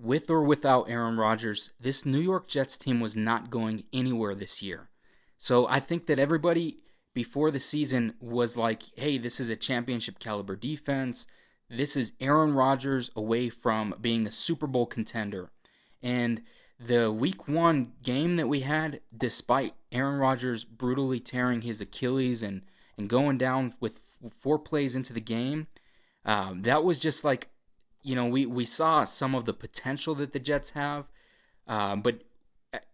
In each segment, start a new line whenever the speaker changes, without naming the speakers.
with or without Aaron Rodgers, this New York Jets team was not going anywhere this year. So I think that everybody before the season was like, hey, this is a championship caliber defense. This is Aaron Rodgers away from being a Super Bowl contender. And the week one game that we had, despite Aaron Rodgers brutally tearing his Achilles and going down with 4 plays into the game, that was just like, we saw some of the potential that the Jets have, but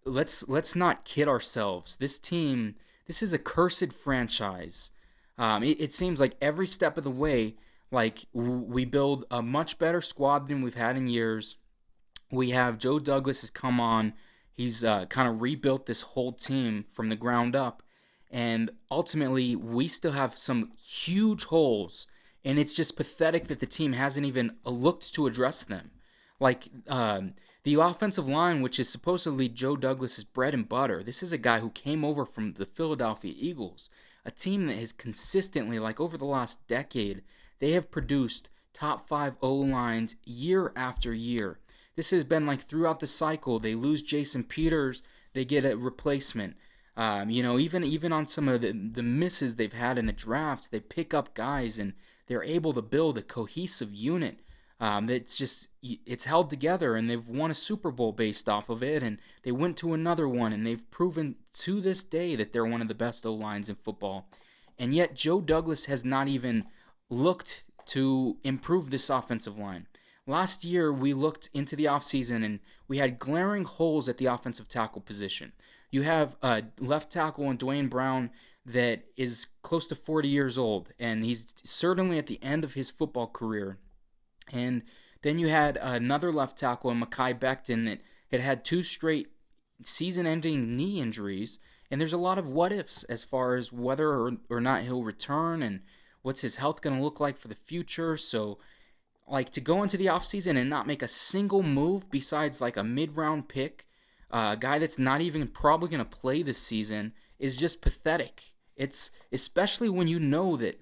let's not kid ourselves. This is a cursed franchise. It seems like every step of the way, like we build a much better squad than we've had in years. We have Joe Douglas has come on. He's kind of rebuilt this whole team from the ground up, and ultimately we still have some huge holes. And it's just pathetic that the team hasn't even looked to address them. Like the offensive line, which is supposedly Joe Douglas's bread and butter. This is a guy who came over from the Philadelphia Eagles, a team that has consistently, like over the last decade, they have produced top 5 O-lines year after year. This has been like throughout the cycle. They lose Jason Peters, they get a replacement. Even on some of the misses they've had in the draft, they pick up guys and they're able to build a cohesive unit it's held together, and they've won a Super Bowl based off of it, and they went to another one, and they've proven to this day that they're one of the best O-lines in football. And yet Joe Douglas has not even looked to improve this offensive line. Last year, we looked into the offseason, and we had glaring holes at the offensive tackle position. You have a left tackle in Dwayne Brown that is close to 40 years old, and he's certainly at the end of his football career. And then you had another left tackle in Mekhi Becton that had 2 straight season-ending knee injuries, and there's a lot of what-ifs as far as whether or not he'll return and what's his health going to look like for the future. So, like, to go into the offseason and not make a single move besides, like, a mid-round pick, a guy that's not even probably going to play this season, is just pathetic. It's especially when you know that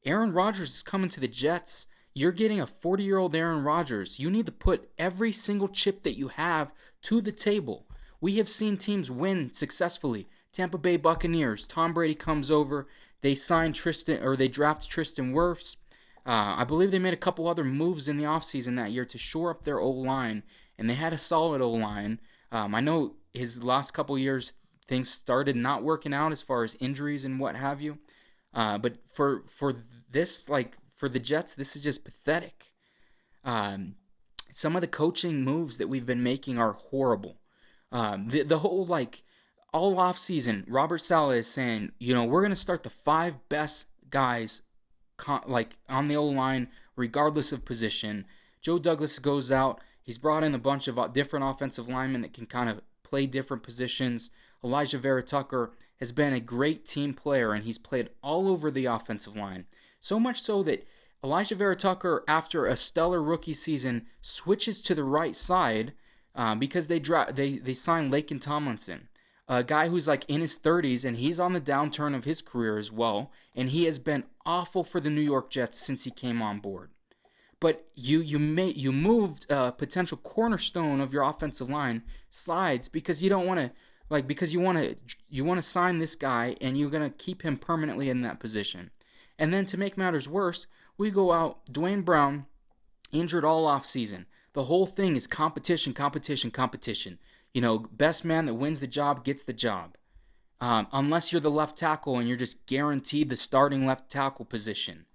Aaron Rodgers is coming to the Jets. You're getting a 40-year-old Aaron Rodgers. You need to put every single chip that you have to the table. We have seen teams win successfully. Tampa Bay Buccaneers, Tom Brady comes over. They draft Tristan Wirfs. I believe they made a couple other moves in the offseason that year to shore up their O-line, and they had a solid O-line. I know his last couple years, things started not working out as far as injuries and what have you. But for this, like, for the Jets, this is just pathetic. Some of the coaching moves that we've been making are horrible. The whole, like, all offseason, Robert Saleh is saying, we're going to start the 5 best guys on the O-line, regardless of position. Joe Douglas goes out. He's brought in a bunch of different offensive linemen that can kind of play different positions. Elijah Vera Tucker has been a great team player, and he's played all over the offensive line. So much so that Elijah Vera Tucker, after a stellar rookie season, switches to the right side because they signed Laken Tomlinson, a guy who's like in his 30s, and he's on the downturn of his career as well, and he has been awful for the New York Jets since he came on board. But you moved a potential cornerstone of your offensive line sides because you don't want to. Because you want to sign this guy, and you're going to keep him permanently in that position. And then to make matters worse, we go out, Dwayne Brown, injured all offseason. The whole thing is competition. Best man that wins the job gets the job. Unless you're the left tackle and you're just guaranteed the starting left tackle position.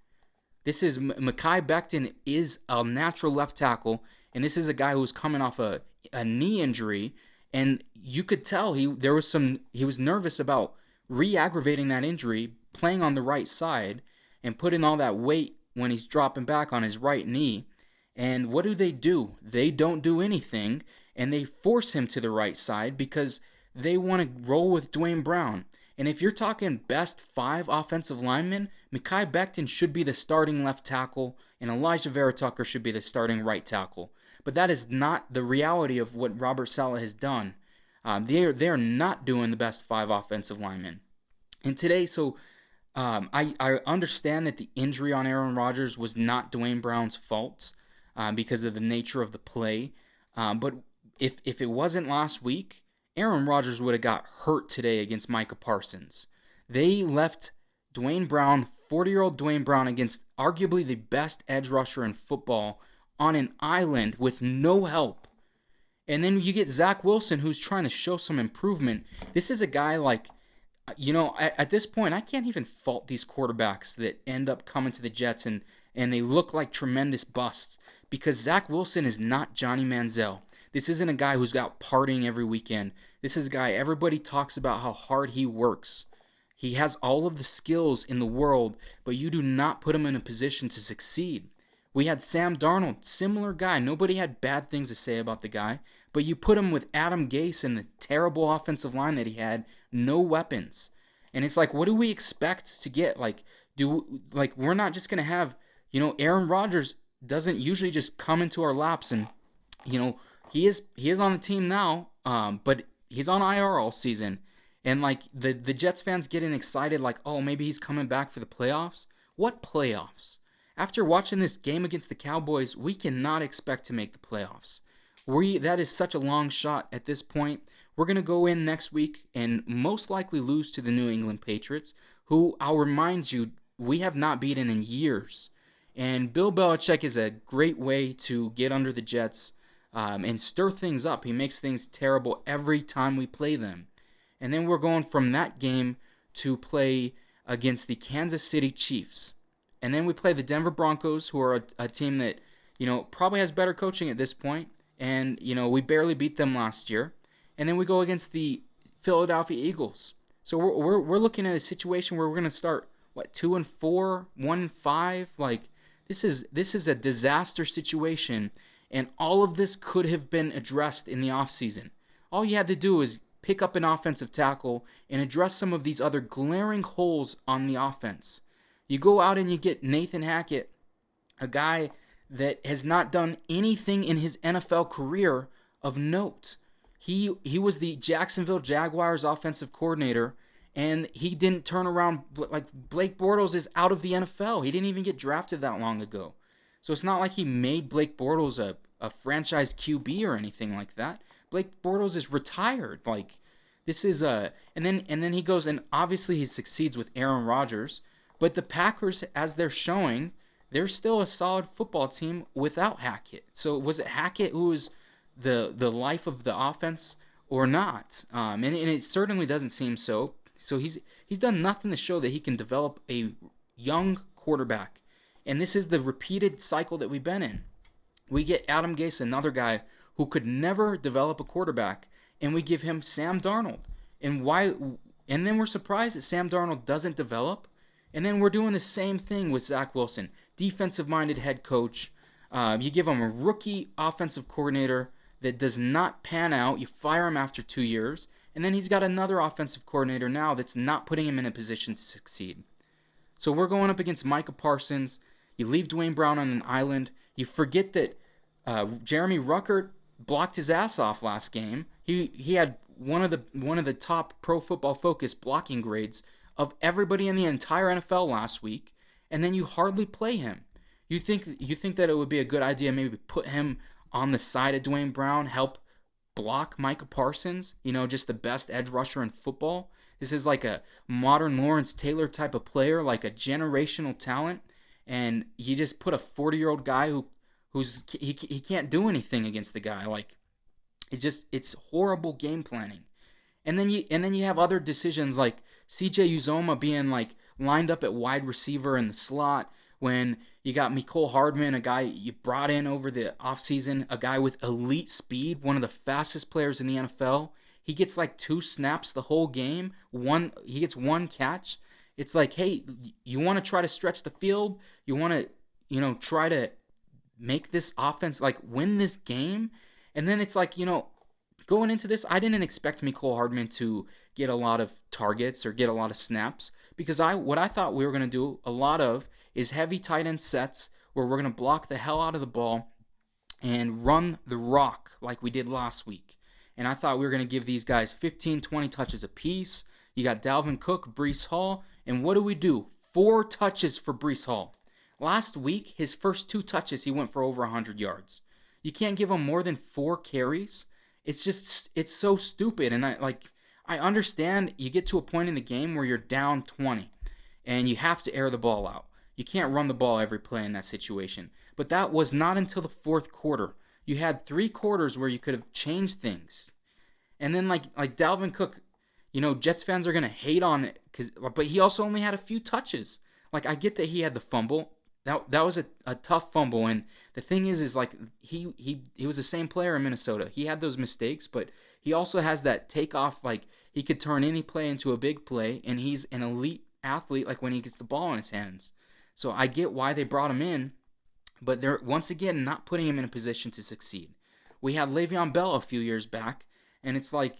Mekhi Becton is a natural left tackle, and this is a guy who was coming off a knee injury. And you could tell he was nervous about re-aggravating that injury, playing on the right side, and putting all that weight when he's dropping back on his right knee. And what do? They don't do anything, and they force him to the right side because they want to roll with Dwayne Brown. And if you're talking best 5 offensive linemen, Mekhi Becton should be the starting left tackle, and Elijah Vera Tucker should be the starting right tackle. But that is not the reality of what Robert Saleh has done. They are not doing the best 5 offensive linemen. And today, I understand that the injury on Aaron Rodgers was not Dwayne Brown's fault because of the nature of the play. But if it wasn't last week, Aaron Rodgers would have got hurt today against Micah Parsons. They left Dwayne Brown, 40-year-old Dwayne Brown, against arguably the best edge rusher in football on an island with no help. And then you get Zach Wilson, who's trying to show some improvement. This is a guy like, at this point, I can't even fault these quarterbacks that end up coming to the Jets and they look like tremendous busts because Zach Wilson is not Johnny Manziel. This isn't a guy who's out partying every weekend. This is a guy everybody talks about how hard he works. He has all of the skills in the world, but you do not put him in a position to succeed. We had Sam Darnold, similar guy. Nobody had bad things to say about the guy, but you put him with Adam Gase and the terrible offensive line that he had, no weapons. And it's like, what do we expect to get? We're not just going to have, Aaron Rodgers doesn't usually just come into our laps and, he is on the team now, but he's on IR all season. And like the Jets fans getting excited, like, oh, maybe he's coming back for the playoffs. What playoffs? After watching this game against the Cowboys, we cannot expect to make the playoffs. That is such a long shot at this point. We're going to go in next week and most likely lose to the New England Patriots, who, I'll remind you, we have not beaten in years. And Bill Belichick is a great way to get under the Jets and stir things up. He makes things terrible every time we play them. And then we're going from that game to play against the Kansas City Chiefs. And then we play the Denver Broncos, who are a team that, probably has better coaching at this point. And, we barely beat them last year. And then we go against the Philadelphia Eagles. So we're looking at a situation where we're going to start, 2-4, 1-5? Like, this is a disaster situation. And all of this could have been addressed in the offseason. All you had to do is pick up an offensive tackle and address some of these other glaring holes on the offense. You go out and you get Nathan Hackett, a guy that has not done anything in his NFL career of note. He was the Jacksonville Jaguars offensive coordinator, and he didn't turn around. Like, Blake Bortles is out of the NFL. He didn't even get drafted that long ago. So it's not like he made Blake Bortles a franchise QB or anything like that. Blake Bortles is retired. Like, this is and then he goes and obviously he succeeds with Aaron Rodgers, but the Packers, as they're showing, they're still a solid football team without Hackett. So was it Hackett who was the life of the offense or not? And it certainly doesn't seem so. So he's done nothing to show that he can develop a young quarterback. And this is the repeated cycle that we've been in. We get Adam Gase, another guy who could never develop a quarterback, and we give him Sam Darnold. And then we're surprised that Sam Darnold doesn't develop. And then we're doing the same thing with Zach Wilson, defensive-minded head coach. You give him a rookie offensive coordinator that does not pan out. You fire him after 2 years. And then he's got another offensive coordinator now that's not putting him in a position to succeed. So we're going up against Micah Parsons. You leave Dwayne Brown on an island. You forget that Jeremy Ruckert blocked his ass off last game. He had one of the top Pro Football Focus blocking grades of everybody in the entire NFL last week, and then you hardly play him. You think that it would be a good idea maybe put him on the side of Dwayne Brown, help block Micah Parsons, just the best edge rusher in football? This is like a modern Lawrence Taylor type of player, like a generational talent, and you just put a 40-year-old guy he can't do anything against the guy. Like, it's horrible game planning. And then you have other decisions like CJ Uzoma being like lined up at wide receiver in the slot when you got Mecole Hardman, a guy you brought in over the offseason, a guy with elite speed, one of the fastest players in the NFL. He gets like 2 snaps the whole game. He gets 1 catch. It's like, hey, you want to try to stretch the field? You want to, try to make this offense like win this game? And then it's like, going into this, I didn't expect Mecole Hardman to get a lot of targets or get a lot of snaps because what I thought we were going to do a lot of is heavy tight end sets where we're going to block the hell out of the ball and run the rock like we did last week. And I thought we were going to give these guys 15, 20 touches apiece. You got Dalvin Cook, Breece Hall, and what do? 4 touches for Breece Hall. Last week, his first 2 touches, he went for over 100 yards. You can't give him more than 4 carries. It's so stupid. And I understand you get to a point in the game where you're down 20 and you have to air the ball out. You can't run the ball every play in that situation. But that was not until the fourth quarter. You had 3 quarters where you could have changed things. And then like Dalvin Cook, Jets fans are gonna hate on it but he also only had a few touches. Like I get that he had the fumble. That was a tough fumble, and the thing is like he was the same player in Minnesota. He had those mistakes, but he also has that takeoff. Like he could turn any play into a big play, and he's an elite athlete. Like when he gets the ball in his hands. So I get why they brought him in, but they're once again not putting him in a position to succeed. We had Le'Veon Bell a few years back, and it's like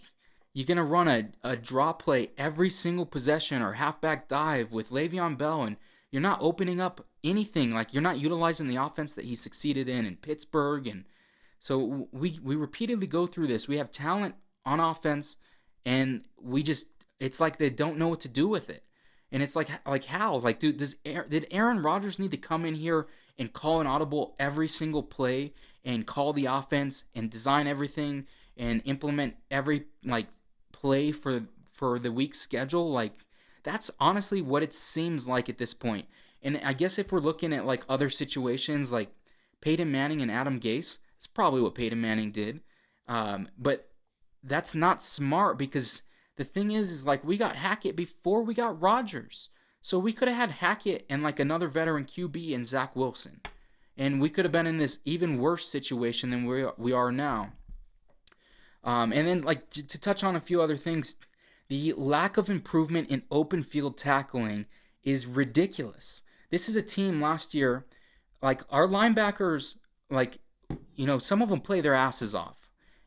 you're going to run a draw play every single possession or halfback dive with Le'Veon Bell, and you're not opening up anything. Like you're not utilizing the offense that he succeeded in Pittsburgh. And so we repeatedly go through this. We have talent on offense, and it's like they don't know what to do with it. And it's like how? Like, dude, did Aaron Rodgers need to come in here and call an audible every single play and call the offense and design everything and implement every play for the week's schedule? Like that's honestly what it seems like at this point. And I guess if we're looking at other situations like Peyton Manning and Adam Gase, it's probably what Peyton Manning did. But that's not smart because the thing is we got Hackett before we got Rodgers. So we could have had Hackett and another veteran QB and Zach Wilson. And we could have been in this even worse situation than we are now. And then to touch on a few other things, the lack of improvement in open field tackling is ridiculous. This is a team last year, our linebackers, some of them play their asses off.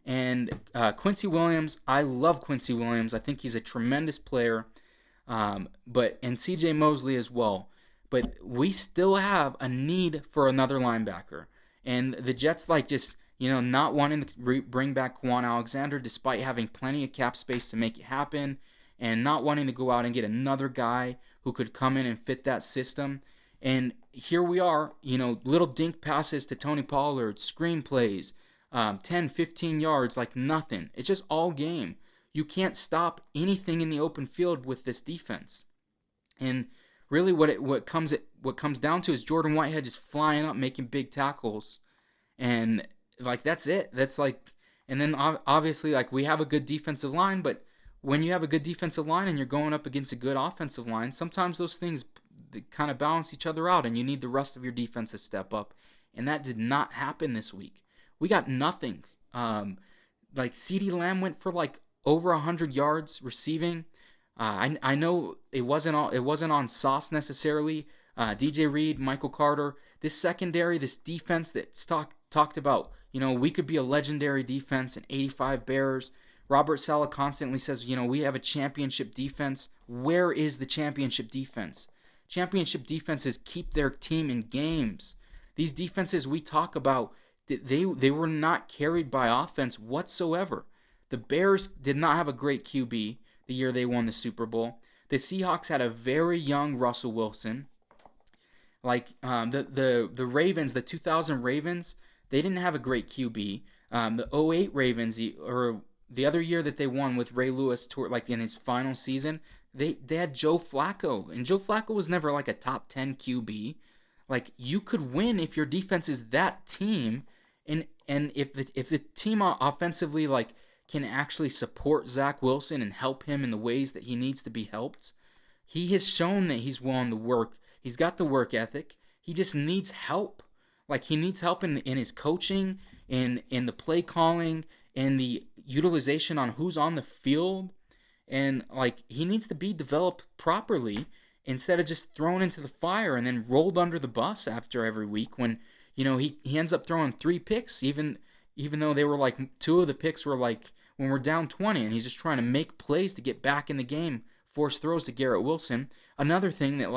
And Quincy Williams, I love Quincy Williams. I think he's a tremendous player. And CJ Mosley as well. But we still have a need for another linebacker. And the Jets not wanting to bring back Quan Alexander despite having plenty of cap space to make it happen, and not wanting to go out and get another guy who could come in and fit that system. And here we are, little dink passes to Tony Pollard, screenplays, 10, 15 yards, like nothing. It's just all game. You can't stop anything in the open field with this defense. And really what comes down to is Jordan Whitehead just flying up, making big tackles. And that's it. And then obviously we have a good defensive line, but when you have a good defensive line and you're going up against a good offensive line, sometimes those things kind of balance each other out, and you need the rest of your defense to step up. And that did not happen this week. We got nothing. CeeDee Lamb went for over 100 yards receiving. I know it wasn't on Sauce necessarily. DJ Reed, Michael Carter, this secondary, this defense that's talked about. We could be a legendary defense in 85 Bears. Robert Saleh constantly says, we have a championship defense. Where is the championship defense? Championship defenses keep their team in games. These defenses we talk about, they were not carried by offense whatsoever. The Bears did not have a great QB the year they won the Super Bowl. The Seahawks had a very young Russell Wilson. The Ravens, the 2000 Ravens, they didn't have a great QB. The 08 Ravens, or the other year that they won with Ray Lewis, in his final season, they had Joe Flacco, and Joe Flacco was never a top 10 QB. You could win if your defense is that team, and if the team offensively can actually support Zach Wilson and help him in the ways that he needs to be helped. He has shown that he's willing to work. He's got the work ethic. He just needs help. He needs help in his coaching, in the play calling, and the utilization on who's on the field. And he needs to be developed properly instead of just thrown into the fire and then rolled under the bus after every week when he ends up throwing 3 picks even though they were 2 of the picks were when we're down 20, and he's just trying to make plays to get back in the game, force throws to Garrett Wilson. Another thing that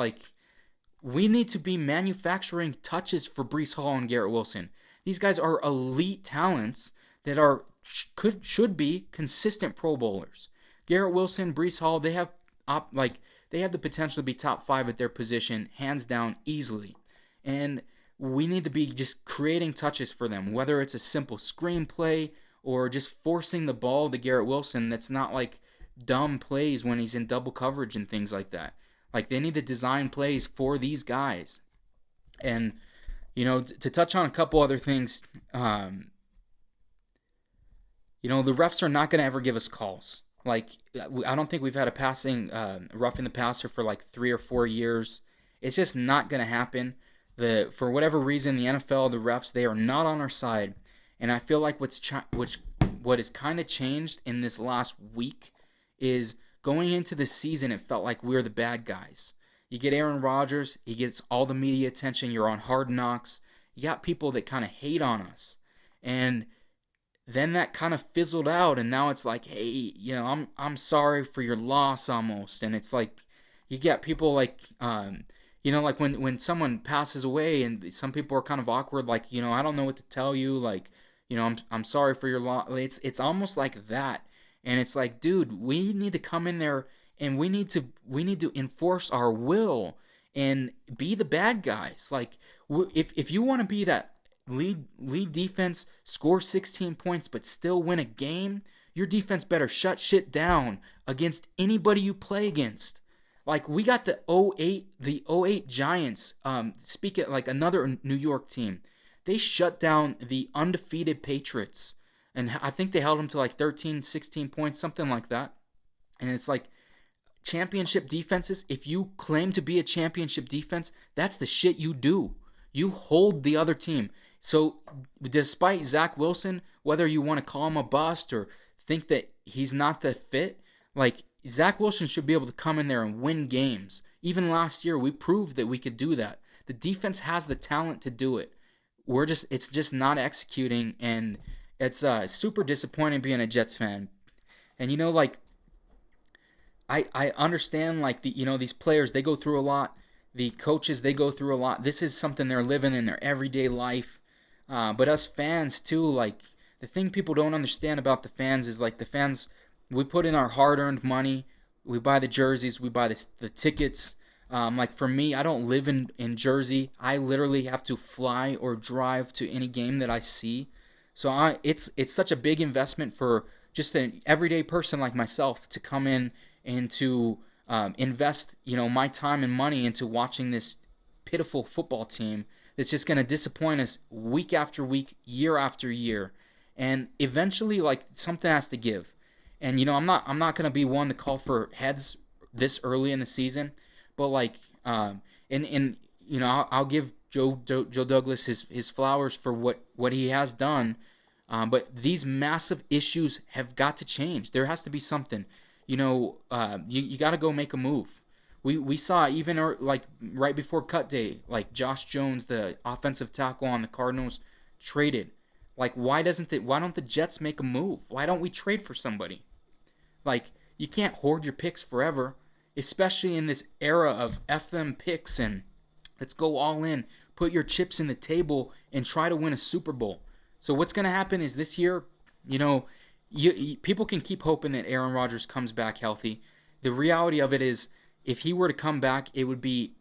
we need to be manufacturing touches for Breece Hall and Garrett Wilson. These guys are elite talents that should be consistent Pro Bowlers. Garrett Wilson, Breece Hall, they have the potential to be top 5 at their position, hands down, easily. And we need to be just creating touches for them, whether it's a simple screenplay or just forcing the ball to Garrett Wilson. That's not like dumb plays when he's in double coverage and things like that. Like they need to design plays for these guys. And to touch on a couple other things, the refs are not going to ever give us calls. Like I don't think we've had a passing roughing the passer for like 3 or 4 years. It's just not going to happen. For whatever reason, the NFL, the refs, they are not on our side, and I feel like what has kind of changed in this last week is going into the season. It felt like we're the bad guys. You get Aaron Rodgers, he gets all the media attention. You're on Hard Knocks. You got people that kind of hate on us, and then that kind of fizzled out, and now it's like, hey, I'm sorry for your loss almost, and it's like you get people like like when someone passes away, and some people are kind of awkward, like I don't know what to tell you, like I'm sorry for your loss. It's almost like that, and it's like, dude, we need to come in there and we need to enforce our will and be the bad guys. Like if you want to be that lead defense, score 16 points, but still win a game, your defense better shut shit down against anybody you play against. Like we got the '08 Giants. Speak it like another New York team. They shut down the undefeated Patriots, and I think they held them to like 13, 16 points, something like that. And it's like championship defenses. If you claim to be a championship defense, that's the shit you do. You hold the other team. So despite Zach Wilson, whether you want to call him a bust or think that he's not the fit, like Zach Wilson should be able to come in there and win games. Even last year, we proved that we could do that. The defense has the talent to do it. It's just not executing, and it's super disappointing being a Jets fan. And I understand like these players, they go through a lot. The coaches, they go through a lot. This is something they're living in their everyday life. But us fans too, like the thing people don't understand about the fans is like the fans, we put in our hard-earned money. We buy the jerseys, we buy the tickets. Like for me, I don't live in Jersey. I literally have to fly or drive to any game that I see. So it's such a big investment for just an everyday person like myself to come in and to invest my time and money into watching this pitiful football team that's just going to disappoint us week after week, year after year. And eventually, like, something has to give. And I'm not going to be one to call for heads this early in the season, but like I'll give Joe Douglas his flowers for what he has done. But these massive issues have got to change. There has to be something. You got to go make a move. We saw even like right before cut day, like Josh Jones, the offensive tackle on the Cardinals, traded. Like why don't the Jets make a move? Why don't we trade for somebody? Like you can't hoard your picks forever, especially in this era of F them picks and let's go all in, put your chips in the table and try to win a Super Bowl. So what's going to happen is this year, people can keep hoping that Aaron Rodgers comes back healthy. The reality of it is, if he were to come back, it would be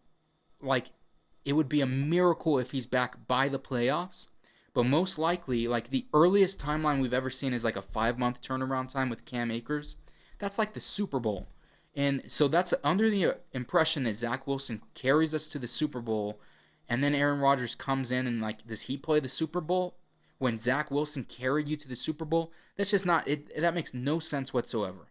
a miracle if he's back by the playoffs. But most likely, like the earliest timeline we've ever seen is like a 5-month turnaround time with Cam Akers. That's like the Super Bowl. And so that's under the impression that Zach Wilson carries us to the Super Bowl, and then Aaron Rodgers comes in and like, does he play the Super Bowl when Zach Wilson carried you to the Super Bowl? That's just not it. That makes no sense whatsoever.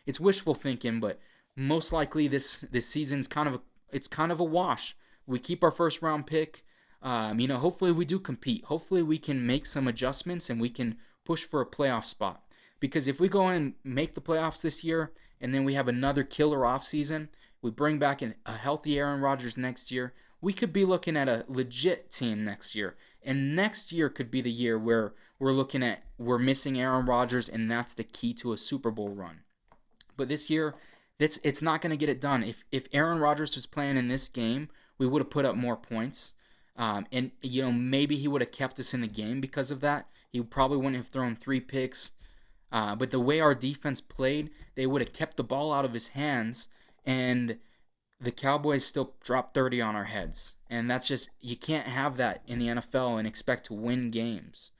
It's wishful thinking, but most likely this season's kind of a wash. We keep our first round pick. Hopefully we do compete. Hopefully we can make some adjustments and we can push for a playoff spot. Because if we go and make the playoffs this year and then we have another killer offseason, we bring back a healthy Aaron Rodgers next year, we could be looking at a legit team next year. And next year could be the year where we're missing Aaron Rodgers, and that's the key to a Super Bowl run. But this year, it's not going to get it done. If Aaron Rodgers was playing in this game, we would have put up more points. And maybe he would have kept us in the game because of that. He probably wouldn't have thrown 3 picks. But the way our defense played, they would have kept the ball out of his hands, and the Cowboys still drop 30 on our heads. And that's just, you can't have that in the NFL and expect to win games.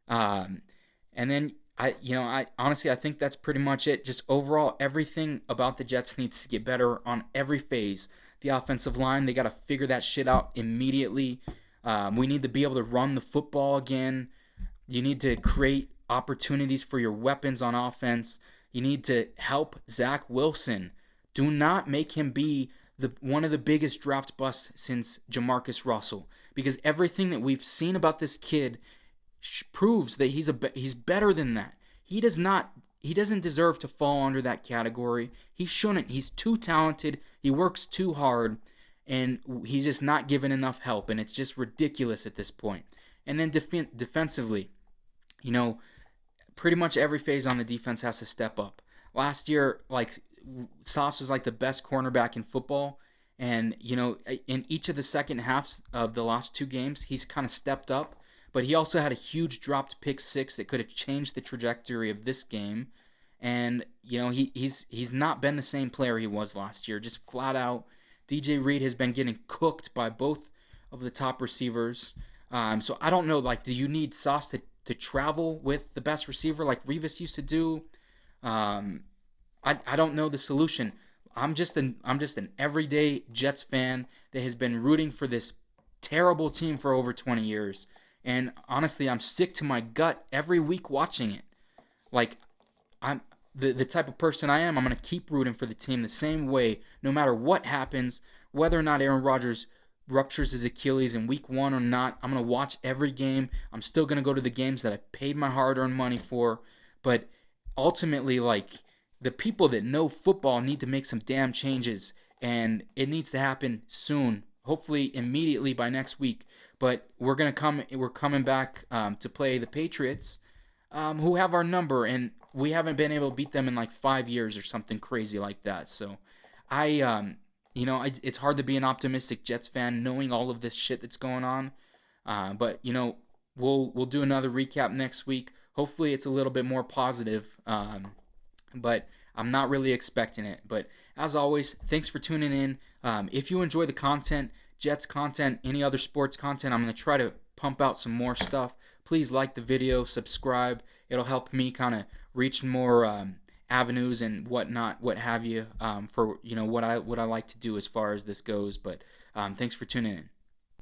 Um, and then I honestly I think that's pretty much it. Just overall, everything about the Jets needs to get better on every phase. The offensive line, they got to figure that shit out immediately. We need to be able to run the football again. You need to create opportunities for your weapons on offense. You need to help Zach Wilson. Do not make him be one of the biggest draft busts since Jamarcus Russell, because everything that we've seen about this kid proves that he's better than that. He doesn't deserve to fall under that category. He shouldn't. He's too talented. He works too hard, and he's just not given enough help, and it's just ridiculous at this point. And then defensively, you know, pretty much every phase on the defense has to step up. Last year, like, Sauce was like the best cornerback in football, and in each of the second halves of the last two games, he's kind of stepped up. But he also had a huge dropped pick six that could have changed the trajectory of this game. And he's not been the same player he was last year. Just flat out, DJ Reed has been getting cooked by both of the top receivers. So I don't know. Like, do you need Sauce to travel with the best receiver like Revis used to do? I don't know the solution. I'm just an everyday Jets fan that has been rooting for this terrible team for over 20 years. And honestly, I'm sick to my gut every week watching it. Like, I'm the type of person I am, I'm going to keep rooting for the team the same way, no matter what happens, whether or not Aaron Rodgers ruptures his Achilles in week 1 or not. I'm going to watch every game. I'm still going to go to the games that I paid my hard-earned money for. But ultimately, like, the people that know football need to make some damn changes, and it needs to happen soon. Hopefully immediately by next week. But we're coming back to play the Patriots, who have our number, and we haven't been able to beat them in like 5 years or something crazy like that. So it's hard to be an optimistic Jets fan knowing all of this shit that's going on. But we'll do another recap next week. Hopefully it's a little bit more positive. But I'm not really expecting it. But as always, thanks for tuning in. If you enjoy the content, Jets content, any other sports content, I'm going to try to pump out some more stuff. Please like the video, subscribe. It'll help me kind of reach more avenues and whatnot, what have you, for what I like to do as far as this goes. But thanks for tuning in.